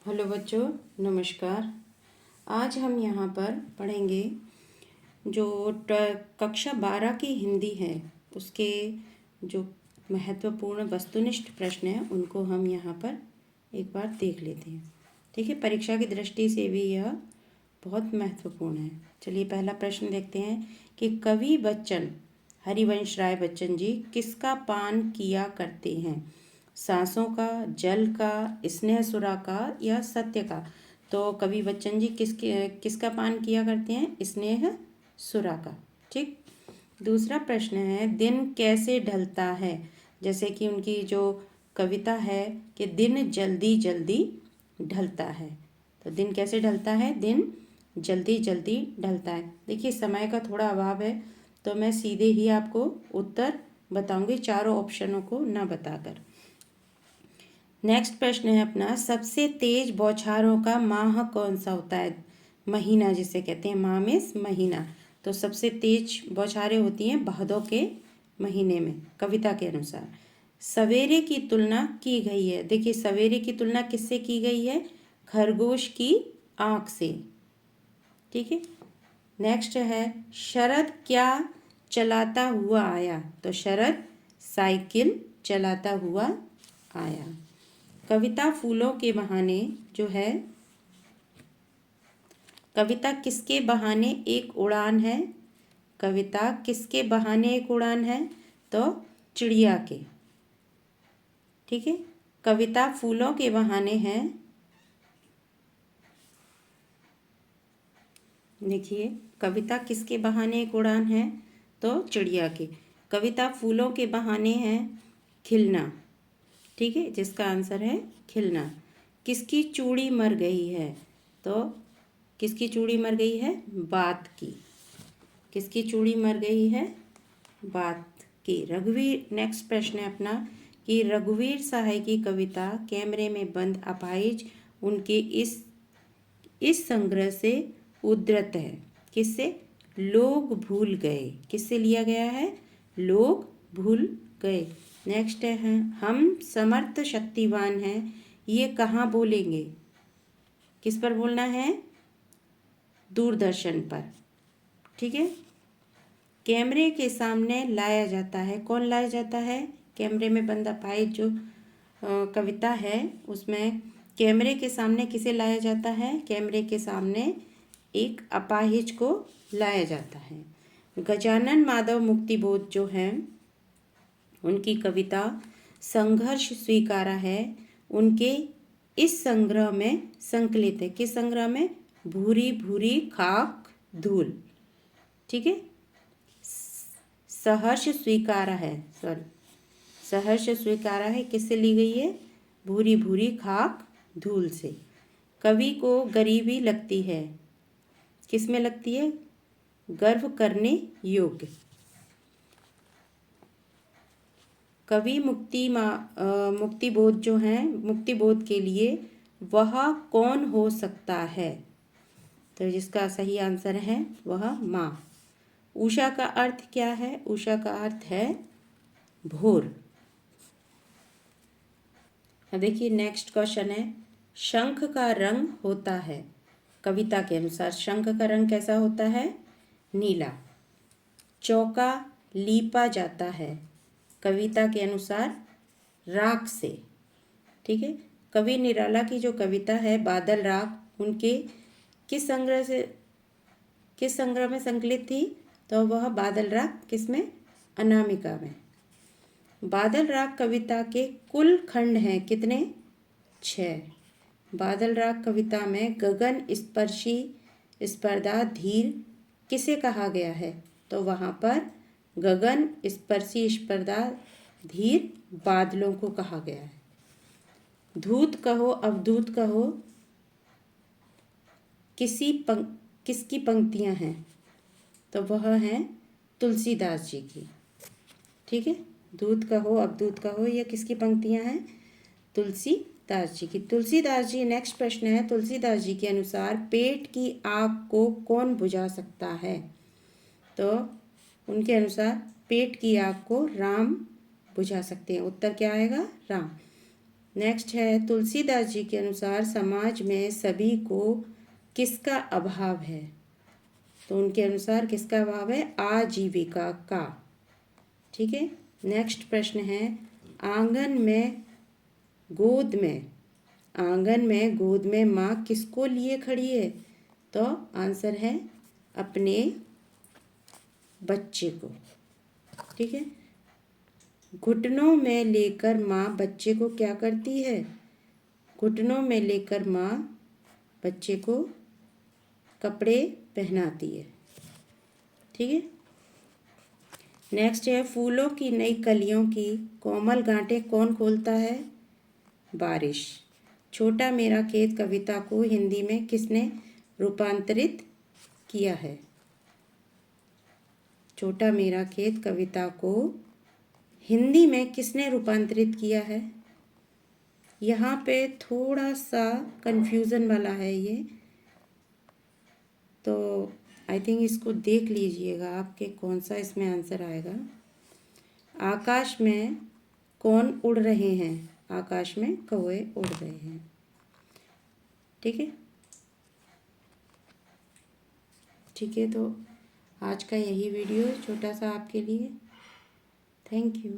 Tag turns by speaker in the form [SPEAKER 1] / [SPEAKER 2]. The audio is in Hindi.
[SPEAKER 1] हेलो बच्चों, नमस्कार। आज हम यहाँ पर पढ़ेंगे जो कक्षा 12 की हिंदी है उसके जो महत्वपूर्ण वस्तुनिष्ठ प्रश्न हैं उनको हम यहाँ पर एक बार देख लेते हैं। ठीक है, परीक्षा की दृष्टि से भी यह बहुत महत्वपूर्ण है। चलिए पहला प्रश्न देखते हैं कि कवि बच्चन हरिवंश राय बच्चन जी किसका पान किया करते हैं? सांसों का, जल का, स्नेह सुरा का या सत्य का? तो कवि बच्चन जी किसका पान किया करते हैं? स्नेह सुरा का। ठीक। दूसरा प्रश्न है दिन कैसे ढलता है? जैसे कि उनकी जो कविता है कि दिन जल्दी जल्दी ढलता है, तो दिन कैसे ढलता है? दिन जल्दी जल्दी ढलता है। देखिए समय का थोड़ा अभाव है तो मैं सीधे ही आपको उत्तर बताऊंगी, चारों ऑप्शनों को ना बताकर। नेक्स्ट प्रश्न है अपना, सबसे तेज बौछारों का माह कौन सा होता है? महीना जिसे कहते हैं, माह मीन्स महीना। तो सबसे तेज बौछारें होती हैं भादों के महीने में, कविता के अनुसार। सवेरे की तुलना की गई है। देखिए सवेरे की तुलना किससे की गई है? खरगोश की आँख से। ठीक है। नेक्स्ट है शरद क्या चलाता हुआ आया? तो शरद साइकिल चलाता हुआ आया। कविता फूलों के बहाने जो है, कविता किसके बहाने एक उड़ान है? कविता किसके बहाने एक उड़ान है? तो चिड़िया के। ठीक है। कविता फूलों के बहाने है। देखिए कविता किसके बहाने एक उड़ान है? तो चिड़िया के। कविता फूलों के बहाने है खिलना। ठीक है, जिसका आंसर है खिलना। किसकी चूड़ी मर गई है? तो किसकी चूड़ी मर गई है? बात की। किसकी चूड़ी मर गई है? बात की। रघुवीर, नेक्स्ट प्रश्न है अपना कि रघुवीर सहाय की कविता कैमरे में बंद अपाहिज उनके इस संग्रह से उद्धृत है। किससे? लोग भूल गए। किससे लिया गया है? लोग भूल गए। नेक्स्ट है हम समर्थ शक्तिवान हैं, ये कहाँ बोलेंगे? किस पर बोलना है? दूरदर्शन पर। ठीक है। कैमरे के सामने लाया जाता है। कौन लाया जाता है? कैमरे में बंद अपाहिज जो कविता है उसमें कैमरे के सामने किसे लाया जाता है? कैमरे के सामने एक अपाहिज को लाया जाता है। गजानन माधव मुक्तिबोध जो हैं उनकी कविता संघर्ष स्वीकारा है, उनके इस संग्रह में संकलित है। किस संग्रह में? भूरी भूरी खाक धूल। ठीक है। सहर्ष स्वीकारा है, सहर्ष स्वीकारा है किससे ली गई है? भूरी भूरी खाक धूल से। कवि को गरीबी लगती है। किस में लगती है? गर्व करने योग्य। कवि मुक्तिबोध जो हैं, मुक्तिबोध के लिए वह कौन हो सकता है? तो जिसका सही आंसर है वह माँ। उषा का अर्थ क्या है? उषा का अर्थ है भोर। देखिए नेक्स्ट क्वेश्चन है शंख का रंग होता है, कविता के अनुसार शंख का रंग कैसा होता है? नीला। चौका लीपा जाता है, कविता के अनुसार राख से। ठीक है। कवि निराला की जो कविता है बादल राख, उनके किस संग्रह में संकलित थी? तो वह बादल राख किस में? अनामिका में। बादल राग कविता के कुल खंड हैं कितने? 6। बादल राग कविता में गगन स्पर्शी स्पर्धा धीर किसे कहा गया है? तो वहाँ पर गगन स्पर्शी स्पर्धा धीर बादलों को कहा गया है। धूत कहो अवधूत कहो किसकी पंक्तियाँ हैं? तो वह हैं तुलसीदास जी की। ठीक है। दूत कहो अवधूत कहो यह किसकी पंक्तियाँ हैं? तुलसीदास जी की। तुलसीदास जी, नेक्स्ट प्रश्न है तुलसीदास जी के अनुसार पेट की आग को कौन बुझा सकता है? तो उनके अनुसार पेट की आग को राम बुझा सकते हैं। उत्तर क्या आएगा? राम। नेक्स्ट है, तुलसीदास जी के अनुसार समाज में सभी को किसका अभाव है? तो उनके अनुसार किसका अभाव है? आजीविका का। ठीक है। नेक्स्ट प्रश्न है, आंगन में गोद में माँ किसको लिए खड़ी है? तो आंसर है अपने बच्चे को। ठीक है। घुटनों में लेकर माँ बच्चे को क्या करती है? घुटनों में लेकर माँ बच्चे को कपड़े पहनाती है। ठीक है। नेक्स्ट है, फूलों की नई कलियों की कोमल गांठें कौन खोलता है? बारिश। छोटा मेरा खेत कविता को हिंदी में किसने रूपांतरित किया है? छोटा मेरा खेत कविता को हिंदी में किसने रूपांतरित किया है? यहाँ पे थोड़ा सा कंफ्यूजन वाला है ये, तो आई थिंक इसको देख लीजिएगा आपके कौन सा इसमें आंसर आएगा। आकाश में कौन उड़ रहे हैं? आकाश में कौवे उड़ रहे हैं। ठीक है। ठीक है, तो आज का यही वीडियो है छोटा सा आपके लिए। Thank you.